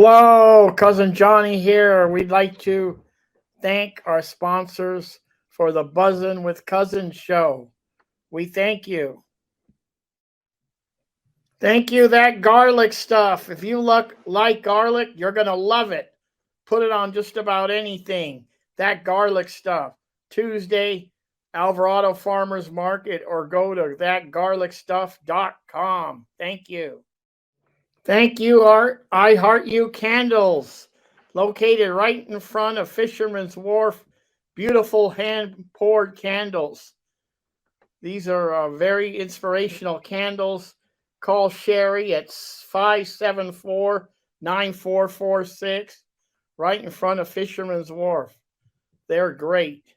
Hello, Cousin Johnny here. We'd like to thank our sponsors for the Buzzin' with Cousins show. We thank you. Thank you, that garlic stuff. If you like garlic, you're going to love it. Put it on just about anything. That garlic stuff. Tuesday, Alvarado Farmers Market, or go to thatgarlicstuff.com. Thank you. Thank you, Art. I Heart You Candles, located right in front of Fisherman's Wharf. Beautiful hand poured candles. These are very inspirational candles. Call Sherry at 574-9446, right in front of Fisherman's Wharf. They're great.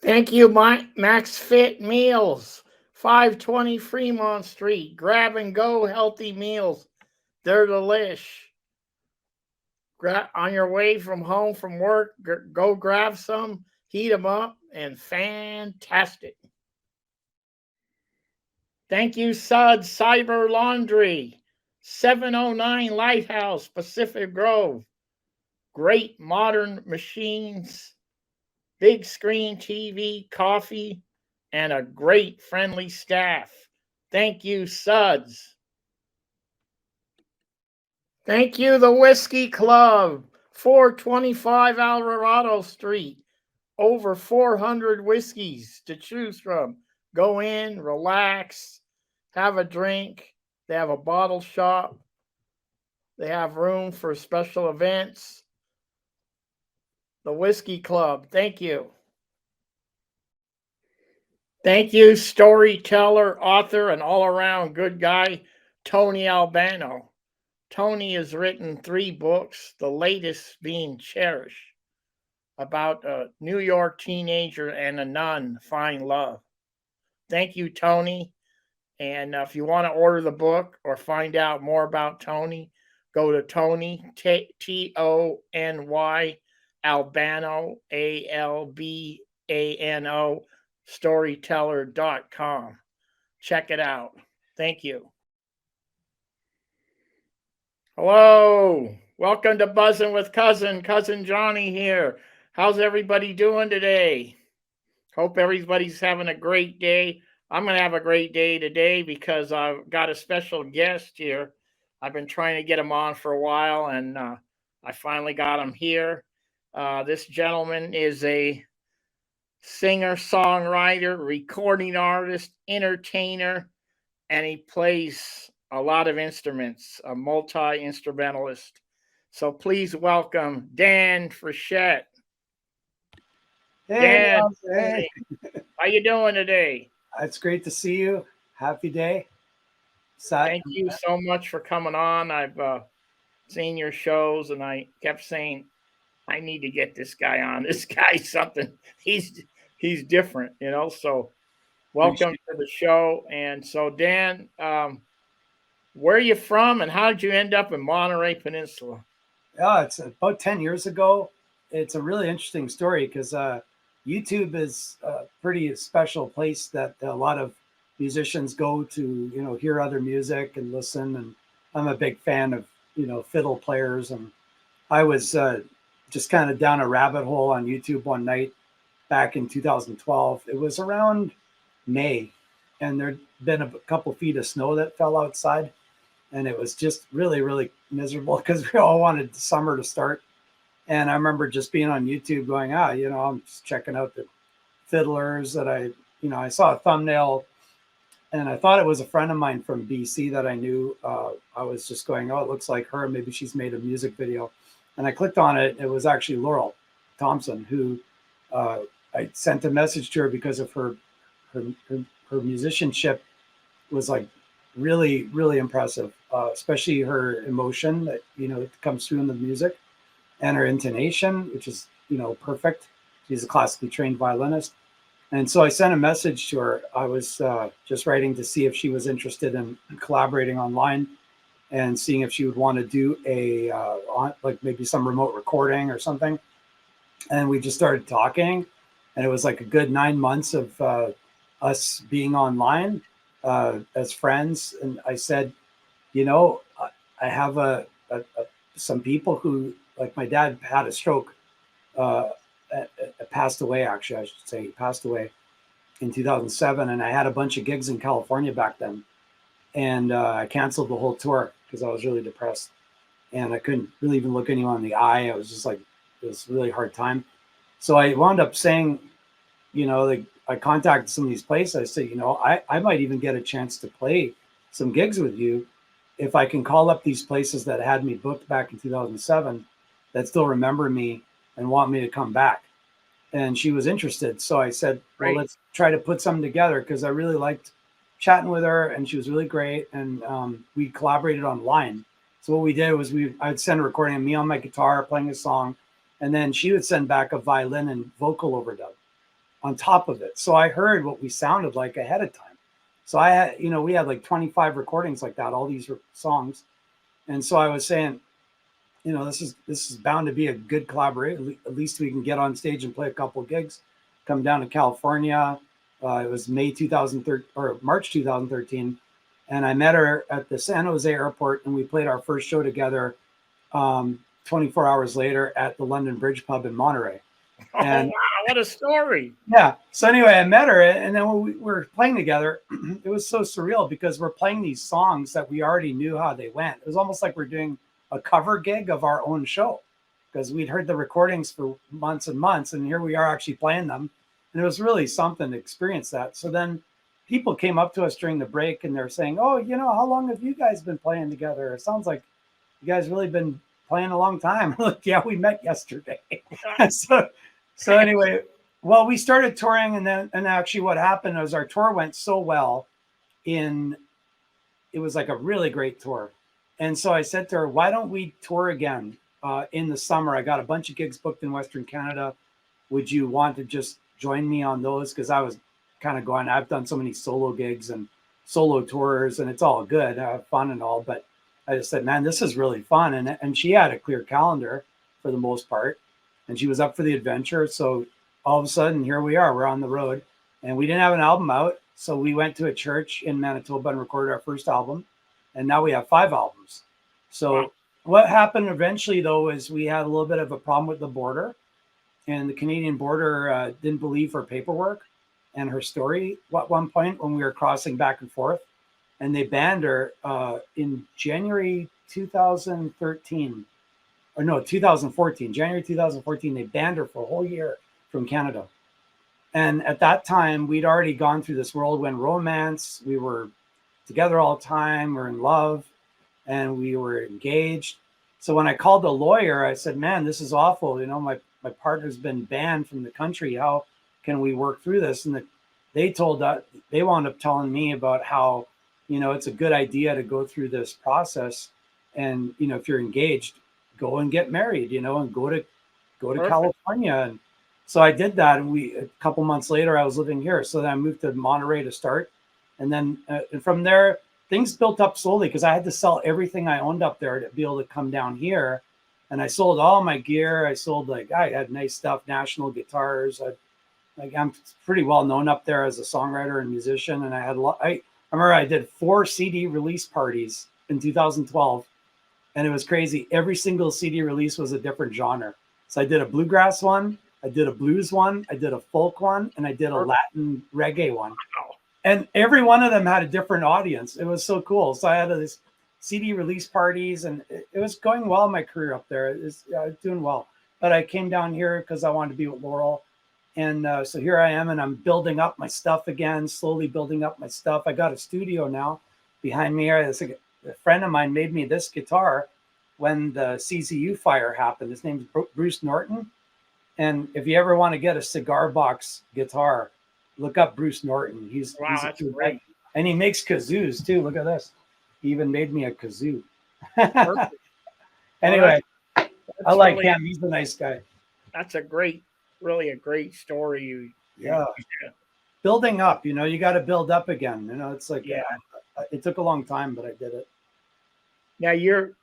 Thank you, Max Fit Meals, 520 Fremont Street. Grab and go healthy meals. They're delish. On your way from home from work, go grab some, heat them up, and fantastic. Thank you, Suds Cyber Laundry, 709 Lighthouse, Pacific Grove. Great modern machines, big screen TV, coffee, and a great friendly staff. Thank you, Suds. Thank you, the Whiskey Club, 425 Alvarado Street. Over 400 whiskeys to choose from. Go in, relax, have a drink. They have a bottle shop. They have room for special events. The Whiskey Club, thank you. Thank you, storyteller, author, and all-around good guy, Tony Albano. Tony has written 3 books, the latest being Cherish, about a New York teenager and a nun find love. Thank you, Tony. And if you want to order the book or find out more about Tony, go to Tony, Tony, Albano, Albano, storyteller.com. Check it out. Thank you. Hello. Welcome to Buzzin' with Cousin Johnny here. How's everybody doing today? Hope everybody's having a great day. I'm going to have a great day today because I've got a special guest here. I've been trying to get him on for a while, and I finally got him here. This gentleman is a singer, songwriter, recording artist, entertainer, and he plays a lot of instruments, a multi-instrumentalist. So please welcome Dan Frechette. Hey, Dan, hey. how you doing today? It's great to see you. Happy day. Thank you so much for coming on. I've seen your shows, and I kept saying, I need to get this guy on. This guy's something. He's different, you know. So welcome to the show. And so, Dan, where are you from, and how did you end up in Monterey Peninsula? Yeah, it's about 10 years ago. It's a really interesting story because YouTube is a pretty special place that a lot of musicians go to, you know, hear other music and listen. And I'm a big fan of, you know, fiddle players. And I was just kind of down a rabbit hole on YouTube one night back in 2012. It was around May, and there'd been a couple feet of snow that fell outside. And it was just really, really miserable because we all wanted summer to start. And I remember just being on YouTube going, you know, I'm just checking out the fiddlers that I saw a thumbnail and I thought it was a friend of mine from BC that I knew. I was just going, it looks like her. Maybe she's made a music video. And I clicked on it. It was actually Laurel Thompson, who I sent a message to her because of her musicianship was like really, really impressive, especially her emotion that, you know, comes through in the music. And her intonation, which is, you know, perfect. She's a classically trained violinist. And so I sent a message to her. I was just writing to see if she was interested in collaborating online and seeing if she would want to do like maybe some remote recording or something. And we just started talking. And it was like a good 9 months of us being online as friends. And I said, you know, I have a some people who, like my dad had a stroke, passed away, actually, I should say. He passed away in 2007. And I had a bunch of gigs in California back then. And I canceled the whole tour because I was really depressed. And I couldn't really even look anyone in the eye. I was just like, it was a really hard time. So I wound up saying, like, I contacted some of these places. I said, I might even get a chance to play some gigs with you if I can call up these places that had me booked back in 2007 that still remember me and want me to come back. And she was interested. So I said, well, let's try to put something together, because I really liked chatting with her and she was really great. And we collaborated online. So what we did was I'd send a recording of me on my guitar playing a song, and then she would send back a violin and vocal overdub on top of it. So I heard what we sounded like ahead of time. So I had, we had like 25 recordings like that, all these songs. And so I was saying, this is bound to be a good collaboration. At least we can get on stage and play a couple of gigs, come down to California. It was March 2013. And I met her at the San Jose airport, and we played our first show together 24 hours later at the London Bridge Pub in Monterey. And, wow, what a story. Yeah. So anyway, I met her, and then when we were playing together, it was so surreal because we're playing these songs that we already knew how they went. It was almost like we're doing a cover gig of our own show, because we'd heard the recordings for months and months, and here we are actually playing them. And it was really something to experience that. So then people came up to us during the break, and they're saying, oh, how long have you guys been playing together? It sounds like you guys really been playing a long time. Like, yeah, we met yesterday. So anyway, well, we started touring, and actually what happened was our tour went so well. It was like a really great tour. And so I said to her, why don't we tour again in the summer? I got a bunch of gigs booked in Western Canada. Would you want to just join me on those? Because I was kind of going, I've done so many solo gigs and solo tours, and it's all good, fun and all. But I just said, man, this is really fun. And she had a clear calendar for the most part, and she was up for the adventure. So all of a sudden, here we are. We're on the road, and we didn't have an album out. So we went to a church in Manitoba and recorded our first album. And now we have 5 albums. So wow. What happened eventually, though, is we had a little bit of a problem with the border. And the Canadian border didn't believe her paperwork and her story at one point when we were crossing back and forth. And they banned her in January 2013. Or no, 2014. January 2014, they banned her for a whole year from Canada. And at that time, we'd already gone through this whirlwind romance. We were together all the time. We're in love, and we were engaged. So when I called the lawyer, I said, man, this is awful. My partner's been banned from the country. How can we work through this? And they wound up telling me about how, it's a good idea to go through this process. And, if you're engaged, go and get married, and go to California. And so I did that. And a couple months later, I was living here. So then I moved to Monterey to start. And then from there, things built up slowly because I had to sell everything I owned up there to be able to come down here. And I sold all my gear. I sold, I had nice stuff, National guitars. I'm pretty well known up there as a songwriter and musician. And I had I remember I did 4 CD release parties in 2012. And it was crazy. Every single CD release was a different genre. So I did a bluegrass one, I did a blues one, I did a folk one, and I did a Latin reggae one. And every one of them had a different audience. It was so cool. So I had this CD release parties, and it was going well in my career up there. I was doing well. But I came down here because I wanted to be with Laurel. And so here I am, and I'm building up my stuff again, slowly building up my stuff. I got a studio now behind me. A friend of mine made me this guitar when the CZU fire happened. His name's Bruce Norton. And if you ever want to get a cigar box guitar, look up Bruce Norton. He's that's great. And he makes kazoos too. Look at this. He even made me a kazoo. Anyway, that's I like really, him. He's a nice guy. That's really a great story. Yeah. Building up, you got to build up again. It's like, it took a long time, but I did it. Now you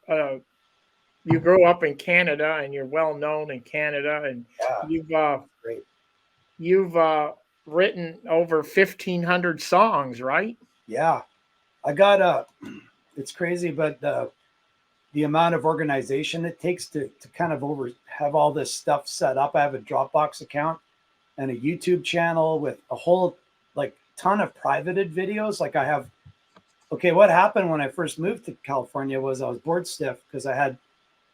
grew up in Canada, and you're well known in Canada, and you've written over 1,500 songs, right? Yeah, I got it's crazy, but the amount of organization it takes to kind of have all this stuff set up. I have a Dropbox account and a YouTube channel with a whole like ton of privated videos. Like I have, okay, what happened when I first moved to California was I was bored stiff because I had,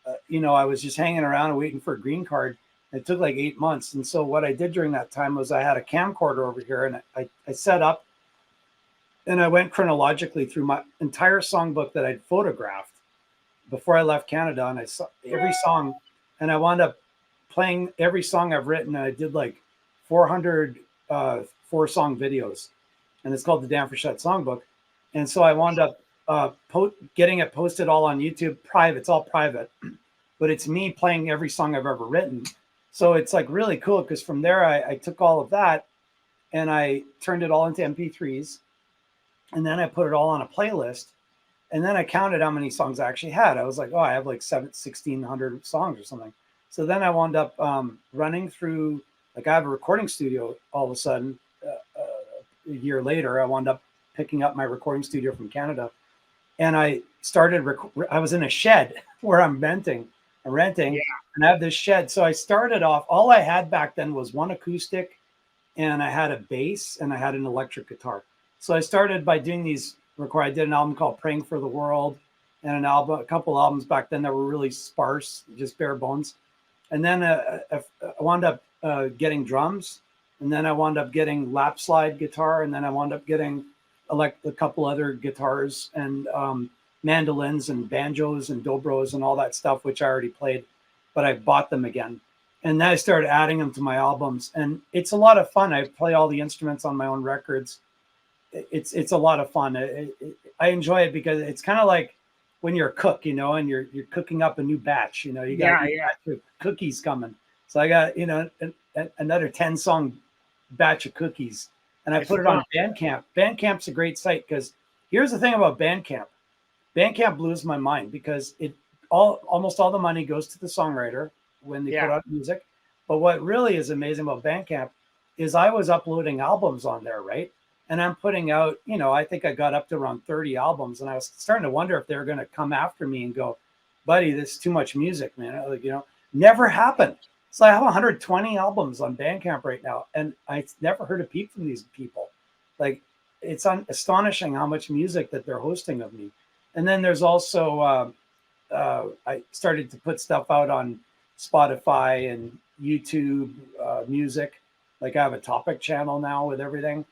I was just hanging around and waiting for a green card. It took like 8 months. And so what I did during that time was I had a camcorder over here and I set up and I went chronologically through my entire songbook that I'd photographed before I left Canada. And I saw every song and I wound up playing every song I've written. I did like 400 4-song videos, and it's called the Dan Frechette Songbook. And so I wound up getting it posted all on YouTube. Private, it's all private, but it's me playing every song I've ever written. So it's like really cool because from there I took all of that and I turned it all into MP3s, and then I put it all on a playlist. And then I counted how many songs I actually had. I was like, oh, I have like 1,600 songs or something. So then I wound up running through, like I have a recording studio all of a sudden. A year later, I wound up picking up my recording studio from Canada. And I started, I was in a shed where I'm renting, and I have this shed. So I started off, all I had back then was one acoustic, and I had a bass, and I had an electric guitar. So I started by doing these I did an album called Praying for the World, and a couple albums back then that were really sparse, just bare bones. And then I wound up getting drums, and then I wound up getting lap slide guitar, and then I wound up getting a couple other guitars and mandolins and banjos and dobros and all that stuff, which I already played, but I bought them again. And then I started adding them to my albums, and it's a lot of fun. I play all the instruments on my own records. It's a lot of fun. I enjoy it because it's kind of like when you're a cook, and you're cooking up a new batch. You got cookies coming. So I got another 10-song batch of cookies, and I put it on Bandcamp. Bandcamp's a great site because here's the thing about Bandcamp. Bandcamp blows my mind because almost all the money goes to the songwriter when they put out music. But what really is amazing about Bandcamp is I was uploading albums on there, right? And I'm putting out, I think I got up to around 30 albums, and I was starting to wonder if they were going to come after me and go, buddy, this is too much music, man. Never happened. So I have 120 albums on Bandcamp right now, and I never heard a peep from these people. Like, it's astonishing how much music that they're hosting of me. And then there's also, I started to put stuff out on Spotify and YouTube music. Like I have a topic channel now with everything.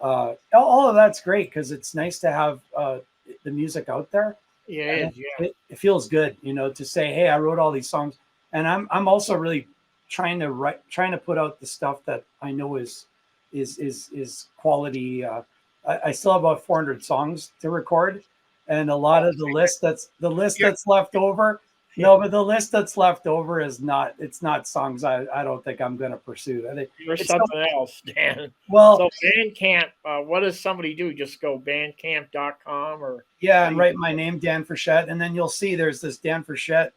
All of that's great because it's nice to have the music out there. Yeah, it feels good, to say, hey, I wrote all these songs, and I'm also really trying to put out the stuff that I know is quality. I still have about 400 songs to record, and a lot of the list that's left over. No, but the list that's left over is not songs I don't think I'm going to pursue. I think you're something else, Dan. Well, so Bandcamp, what does somebody do? Just go bandcamp.com or and write my name, Dan Frechette, and then you'll see there's this Dan Frechette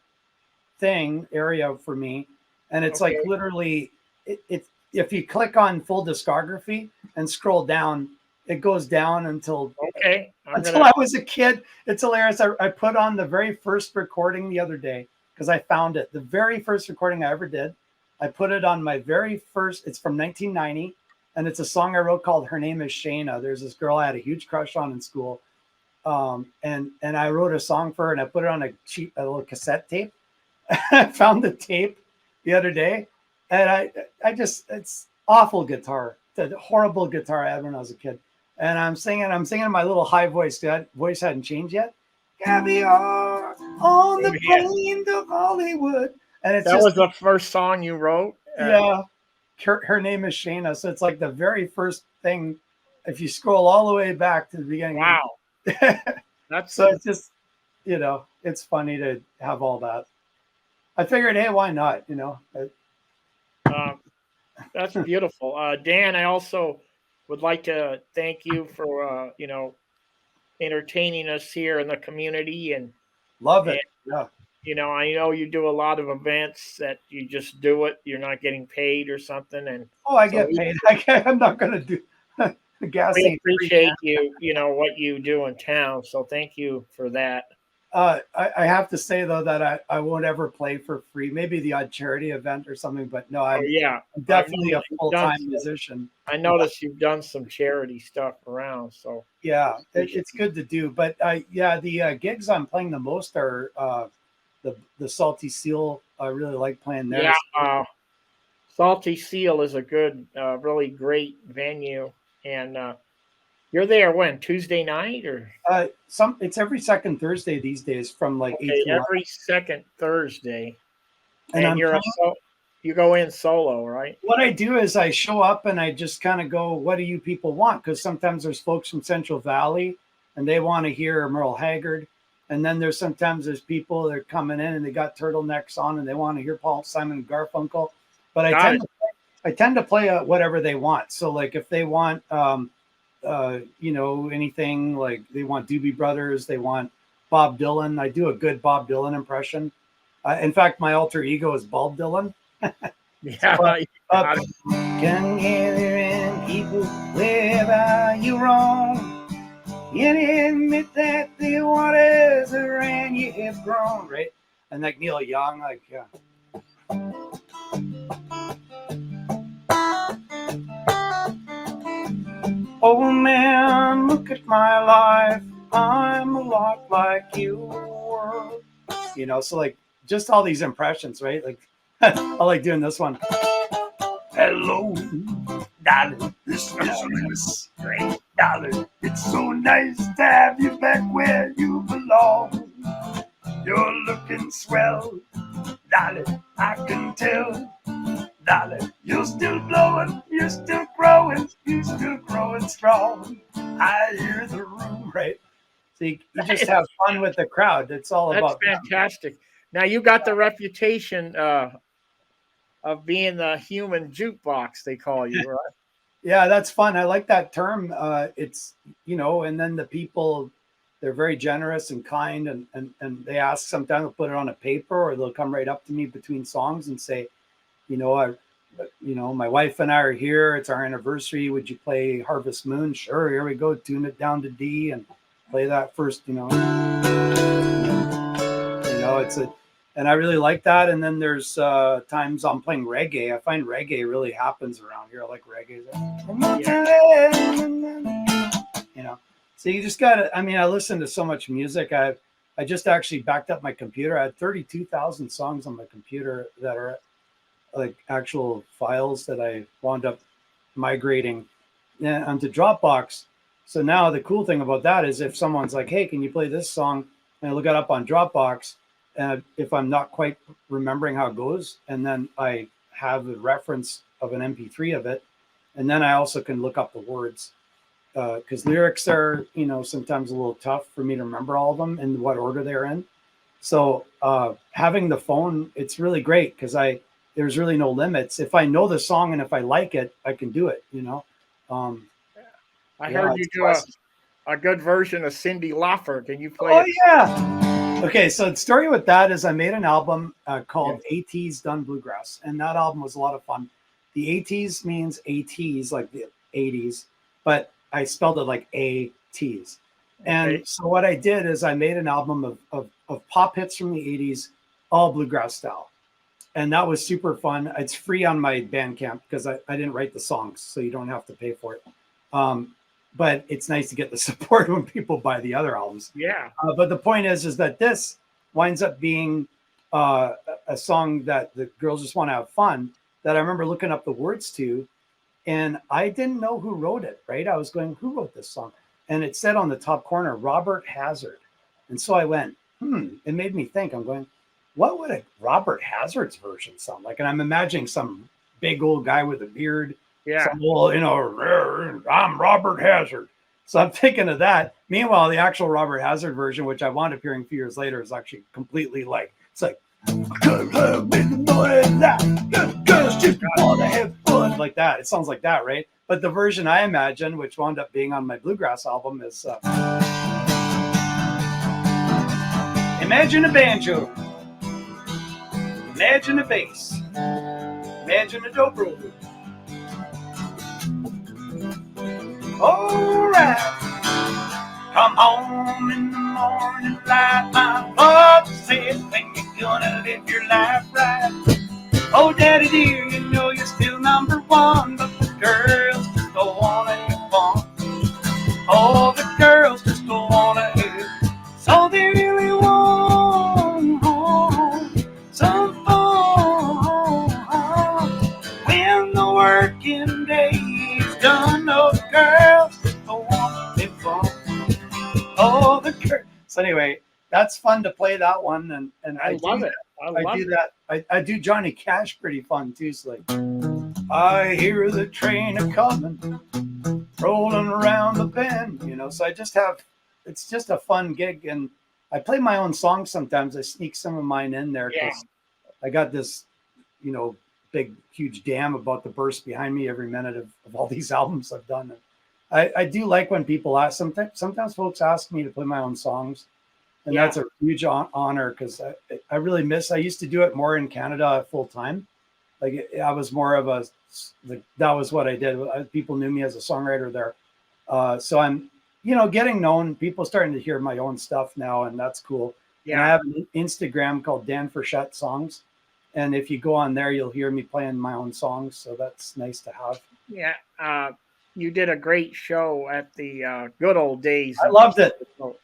area for me, and it's like literally it if you click on full discography and scroll down, it goes down until I was a kid. It's hilarious. I put on the very first recording the other day because I found it. The very first recording I ever did. I put it on my very first. It's from 1990, and it's a song I wrote called "Her Name Is Shayna." There's this girl I had a huge crush on in school, and I wrote a song for her, and I put it on a little cassette tape. I found the tape the other day, and it's awful guitar. It's a horrible guitar I had when I was a kid. And I'm singing in my little high voice. That voice hadn't changed yet. Caviar on the plane to Hollywood. And that was the first song you wrote? Yeah. Her name is Shayna. So it's like the very first thing. If you scroll all the way back to the beginning. Wow. So it's just, it's funny to have all that. I figured, hey, why not? That's beautiful. Dan, I also would like to thank you for entertaining us here in the community, and love it. I know you do a lot of events that you just do it. You're not getting paid or something, and I get paid. I'm not going to do the gas. We appreciate you. What you do in town. So thank you for that. I have to say though that I won't ever play for free. Maybe the odd charity event or something, but no, Oh yeah, I'm I definitely a noticed you've done. full-time musician. I noticed you've done some charity stuff around, so Yeah, appreciate. it's good to do. But yeah, the gigs I'm playing the most are the Salty Seal. I really like playing there. Yeah, Salty Seal is a good, really great venue, and you're there when Tuesday night or Some it's every second Thursday these days from like 8 okay to 11. every second Thursday, And and I'm you're a playing. you go in solo, right? What I do is I show up and I just kind of go, what do you people want? Because sometimes there's folks from Central Valley and they want to hear Merle Haggard. And then there's people that are coming in and they got turtlenecks on and they want to hear Paul Simon and Garfunkel. But Got it. I tend to play whatever they want. So like if they want anything like they want Doobie Brothers, they want Bob Dylan. I do a good Bob Dylan impression. In fact, my alter ego is Bob Dylan. Yeah, you Up, got it. can gather in people wherever you roam, and admit that the waters around you have grown, right? And like Neil Young, like yeah. Oh man, look at my life. I'm a lot like you were. So like just all these impressions, right? Like I like doing this one. Hello, darling. This is Lewis. Great, darling. It's so nice to have you back where you belong. You're looking swell, darling. I can tell, darling. You're still glowing. You're still growing. You're still growing strong. I hear the room, right? So you just have fun with the crowd. It's all That's about them. fantastic. Now you got the reputation of being the human jukebox, they call you, right? Yeah, that's fun. I like that term. It's and then the people, they're very generous and kind, and they ask sometimes to put it on a paper, or they'll come right up to me between songs and say, my wife and I are here. It's our anniversary. Would you play Harvest Moon? Sure. Here we go. Tune it down to D and play that first. And I really like that. And then there's times I'm playing reggae. I find reggae really happens around here. I like reggae. So you just gotta. I mean, I listen to so much music. I just actually backed up my computer. I had 32,000 songs on my computer that are like actual files that I wound up migrating onto Dropbox. So now the cool thing about that is if someone's like, hey, can you play this song? And I look it up on Dropbox, and if I'm not quite remembering how it goes, and then I have a reference of an MP3 of it, and then I also can look up the words because lyrics are, sometimes a little tough for me to remember all of them and what order they're in. So having the phone, it's really great because there's really no limits. If I know the song and if I like it, I can do it. I heard you do a good version of Cyndi Lauper. Can you play it? Yeah. Okay, so the story with that is I made an album called ATs Done Bluegrass, and that album was a lot of fun. The ATs means ATs, like the 80s, but I spelled it like ATs. And so what I did is I made an album of pop hits from the 80s, all bluegrass style. And that was super fun. It's free on my Bandcamp because I didn't write the songs, so you don't have to pay for it. But it's nice to get the support when people buy the other albums. Yeah. But the point is that this winds up being a song that the girls just want to have fun, that I remember looking up the words to, and I didn't know who wrote it, right? I was going, who wrote this song? And it said on the top corner, Robert Hazard. And so I went, it made me think. I'm going, what would a Robert Hazard's version sound like? And I'm imagining some big old guy with a beard. Yeah. I'm Robert Hazard. So I'm thinking of that. Meanwhile, the actual Robert Hazard version, which I wound up hearing a few years later, is actually completely like, it's like, like that. It sounds like that, right? But the version I imagine, which wound up being on my bluegrass album, is imagine a banjo, imagine a bass, imagine a dobro. All right, come home in the morning light, my father said, when you gonna live your life right? Oh, daddy dear, you know you're still number one, but the girls just don't wanna have fun. Oh, the girls just don't wanna have, so they really want some fun. When the working day is done, oh, the girls just don't wanna have fun. Oh, the girls. So anyway, that's fun to play that one, and I love it. I do Johnny Cash pretty fun too. So like, I hear the train a coming, rolling around the bend, you know. So I just have, it's just a fun gig, and I play my own songs sometimes. I sneak some of mine in there Yeah. because I got this, you know, big huge dam about to burst behind me every minute of all these albums I've done. I do like when people ask. Sometimes folks ask me to play my own songs, and Yeah. that's a huge honor because I really miss. I used to do it more in Canada full time. Like I was more of a, like, that was what I did. People knew me as a songwriter there. So I'm, you know, getting known. People starting to hear my own stuff now, and that's cool. And I Yeah. have an Instagram called Dan Frechette Songs, and if you go on there, you'll hear me playing my own songs. So that's nice to have. Yeah. You did a great show at the good old days I of loved it. so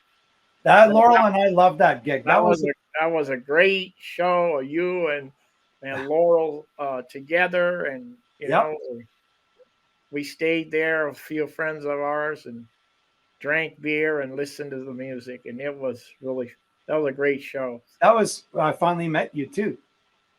That that, Laurel and I loved that gig. that was a great show. You and Laurel together, and you Yep. know we stayed there. A few friends of ours and drank beer and listened to the music, and it was really that was a great show. That was, I finally met you too.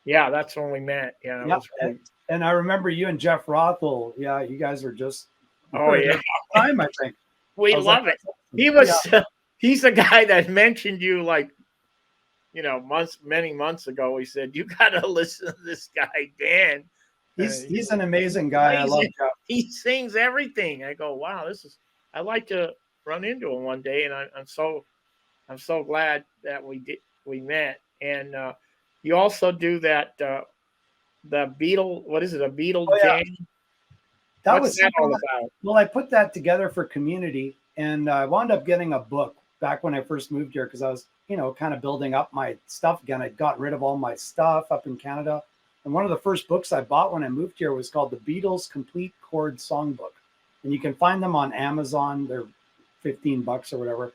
Yeah, that's when we met. Yeah, it Yep. was really. And I remember you and Jeff Rothel. Yeah, you guys were just, Oh were yeah, there time, I think. we I was like, love it. that's awesome. He Yeah. was. He's the guy that mentioned you like many months ago. He said you got to listen to this guy Dan. He's an amazing guy. I Plays love it. Jeff. He sings everything. I go, wow, this is. I'd like to run into him one day, and I'm so glad that we met. And you also do that the Beatle. What is it? A Beatle Oh yeah, jam? that What's was that something all that, about? well, I put that together for community, and I wound up getting a book back when I first moved here because I was, you know, kind of building up my stuff again. I'd gotten rid of all my stuff up in Canada, and one of the first books I bought when I moved here was called The Beatles Complete Chord Songbook, and you can find them on Amazon. They're $15 or whatever.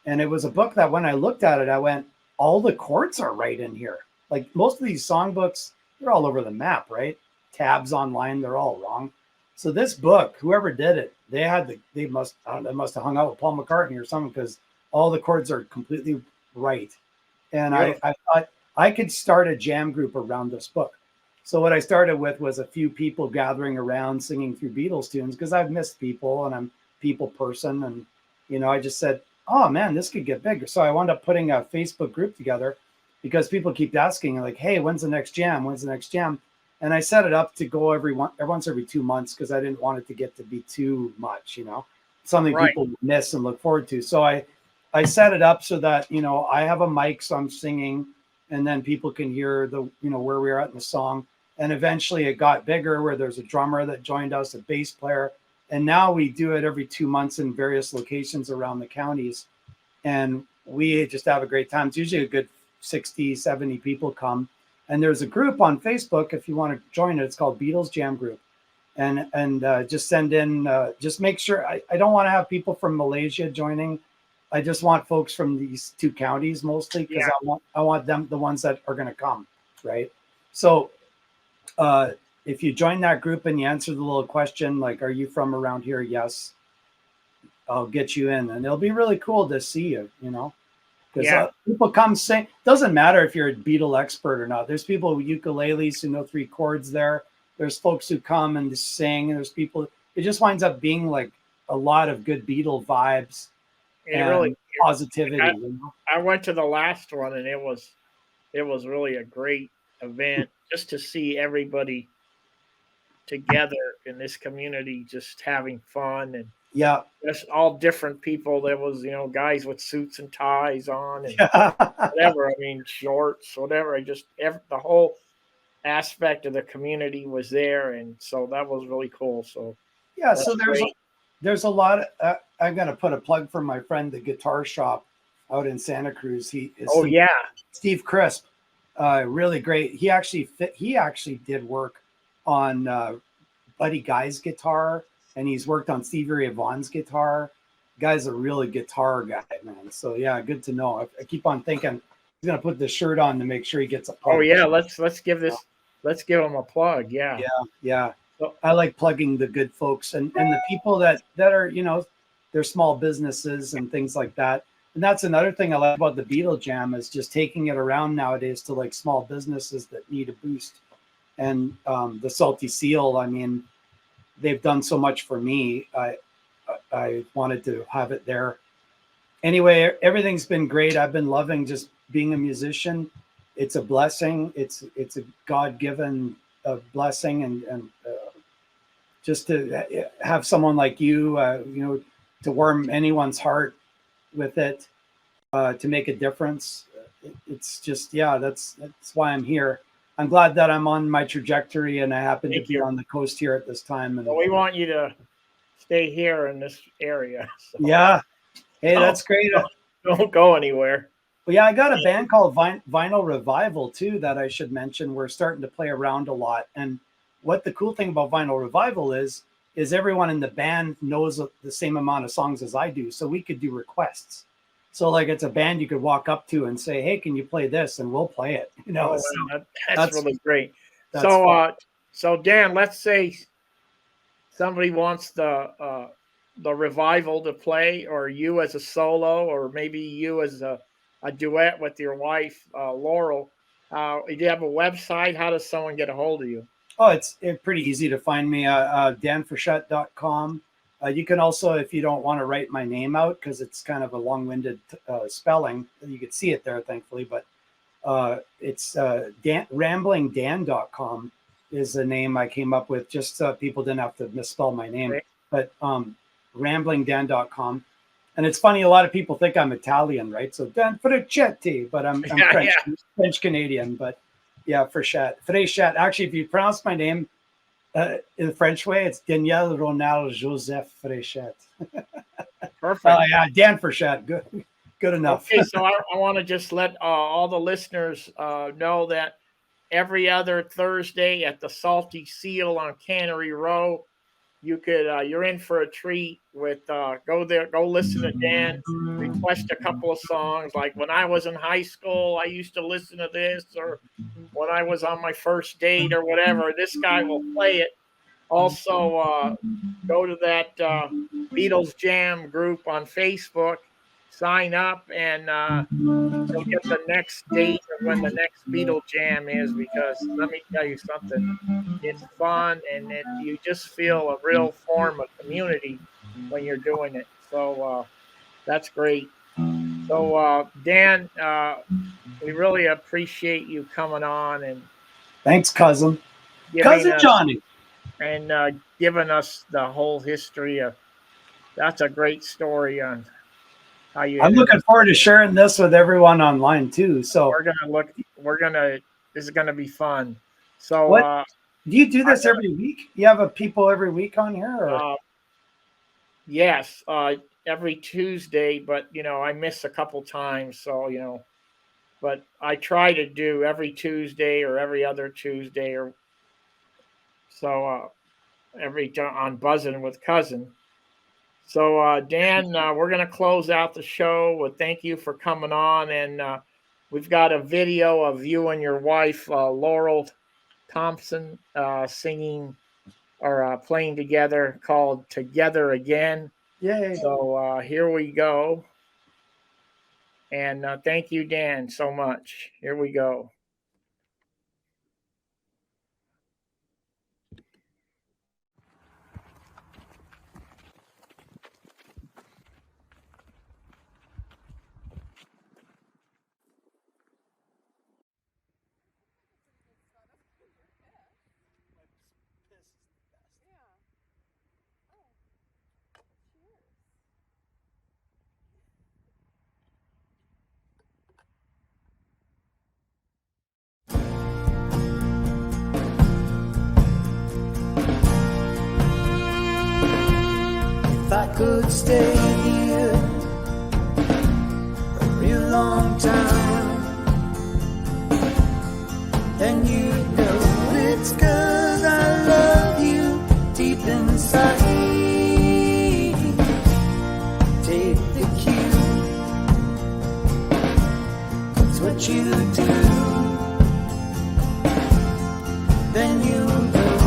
And it was a book that when I looked at it, I went, all the chords are right in here. Like most of these songbooks, they're all over the map, right? Tabs online, they're all wrong. So this book, whoever did it, they must have hung out with Paul McCartney or something because all the chords are completely right. And I thought I could start a jam group around this book. So what I started with was a few people gathering around singing through Beatles tunes because I've missed people and I'm a people person. And, you know, I just said, oh man, this could get bigger. So I wound up putting a Facebook group together because people keep asking like, hey, when's the next jam? When's the next jam? And I set it up to go once every 2 months because I didn't want it to get to be too much, you know, something Right. people miss and look forward to. So I set it up so that, you know, I have a mic, so I'm singing, and then people can hear the, you know, where we're at in the song. And eventually it got bigger where there's a drummer that joined us, a bass player. And now we do it every 2 months in various locations around the counties. And we just have a great time. It's usually a good 60, 70 people come. And there's a group on Facebook, if you want to join it, it's called Beatles Jam Group. And just send in, just make sure, I don't want to have people from Malaysia joining. I just want folks from these two counties mostly because I want them, the ones that are going to come, right? So if you join that group and you answer the little question, like, are you from around here? Yes, I'll get you in. And it'll be really cool to see you, you know, because people come sing. Doesn't matter if you're a Beatle expert or not. There's people with ukuleles who know 3 chords there. There's folks who come and sing. And there's people, it just winds up being like a lot of good Beatle vibes and positivity. You know? I went to the last one and it was really a great event just to see everybody together in this community just having fun and just all different people. There was, you know, guys with suits and ties on and whatever. I mean, shorts, whatever. The whole aspect of the community was there, and so that was really cool. So so there's a lot. I'm going to put a plug for my friend, the Guitar Shop out in Santa Cruz. Oh yeah. Steve Crisp, really great. He actually did work on Buddy Guy's guitar, and he's worked on Stevie Ray Vaughan's guitar. Guy's a really guitar guy, man. So yeah, good to know. I keep on thinking he's gonna put the shirt on to make sure he gets a plug. Oh yeah, let's give him a plug. Yeah. Yeah. So I like plugging the good folks and the people that are, they're small businesses and things like that. And that's another thing I like about the Beatle Jam is just taking it around nowadays to like small businesses that need a boost. And the Salty Seal, I mean, they've done so much for me. I wanted to have it there. Anyway, everything's been great. I've been loving just being a musician. It's a blessing. It's a God-given blessing, and just to have someone like you, to warm anyone's heart with it, to make a difference. It's just, that's why I'm here. I'm glad that I'm on my trajectory and I happen to be on the coast here at this time. And well, we want you to stay here in this area. So. Yeah. Hey, that's great. Don't go anywhere. Well, yeah, I got a band called Vinyl Revival too that I should mention. We're starting to play around a lot. And what the cool thing about Vinyl Revival is everyone in the band knows the same amount of songs as I do. So we could do requests. So like it's a band you could walk up to and say, hey, can you play this? And we'll play it. That's really great. So Dan, let's say somebody wants the Revival to play, or you as a solo, or maybe you as a duet with your wife, Laurel. Do you have a website? How does someone get a hold of you? Oh, it's pretty easy to find me, danfrechette.com. You can also, if you don't want to write my name out, because it's kind of a long-winded spelling, you can see it there, thankfully, but it's ramblingdan.com is the name I came up with, just so people didn't have to misspell my name. Right. But ramblingdan.com. And it's funny, a lot of people think I'm Italian, right? So Dan Frechette, but I'm French Canadian, but yeah, Frechette. Actually, if you pronounce my name in the French way, it's Daniel Ronald Joseph Frechette. Perfect. Yeah, Dan Frechette. Good enough. Okay, so I want to just let all the listeners know that every other Thursday at the Salty Seal on Cannery Row, you're in for a treat with go there, go listen to Dan, request a couple of songs. Like when I was in high school, I used to listen to this, or when I was on my first date or whatever, this guy will play it. Also, go to that Beatles Jam group on Facebook, sign up, and you'll get the next date of when the next Beatle Jam is, because let me tell you something, it's fun, and you just feel a real form of community when you're doing it. So that's great. So Dan, we really appreciate you coming on, and thanks, cousin Johnny, and giving us the whole history of. That's a great story on. I'm looking forward to sharing this with everyone online too. So this is gonna be fun. So do you do this every week? You have people every week on here? Or? Yes, every Tuesday, but I miss a couple times, so but I try to do every Tuesday or every other Tuesday, or so every time on Buzzing with Cousin. So, Dan, we're going to close out the show with thank you for coming on. And we've got a video of you and your wife, Laurel Thompson, singing or playing together called Together Again. Yay. So here we go. And thank you, Dan, so much. Here we go. If I could stay here, long time, then you know it's 'cause I love you deep inside. Take the cue, it's what you do, then you know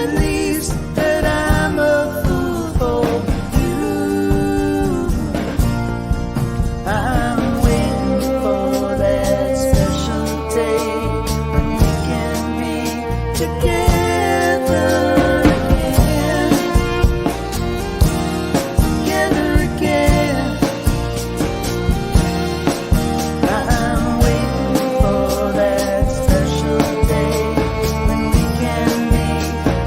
at least that I'm a fool for you. I'm waiting for that special day when we can be together again, together again. I'm waiting for that special day when we can be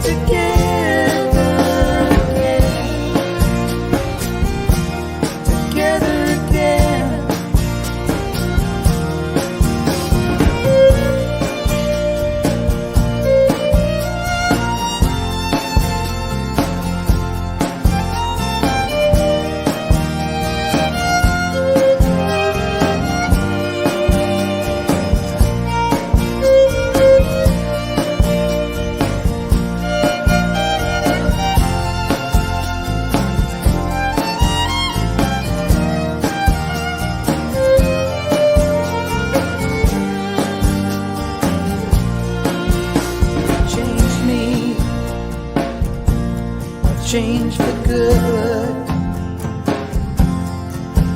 together again, together again. Change me, change for good,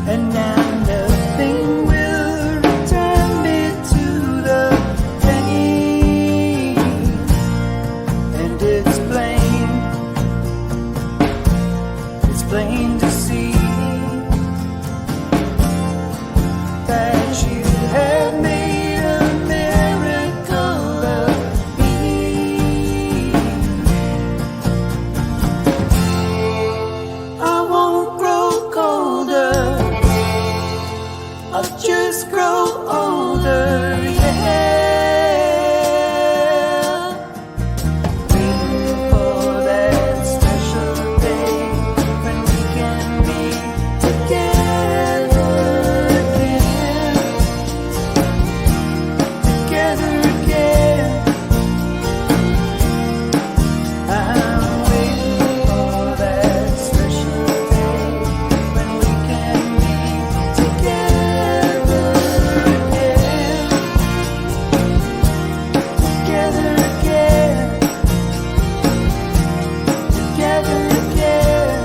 and now nothing will return me to the pain. And it's plain to see that you have made a miracle of me. I won't grow colder, I'll just grow older, yeah. Waiting for that special day when we can be together again, together again. I'm waiting for that special day when we can be together again, together again, together again.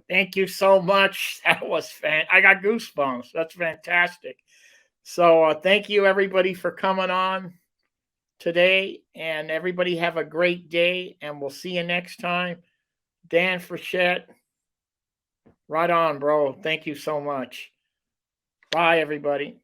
Thank you so much. That was I got goosebumps. That's fantastic. So thank you everybody for coming on today, and everybody have a great day, and we'll see you next time. Dan Frechette, right on, bro. Thank you so much. Bye, everybody.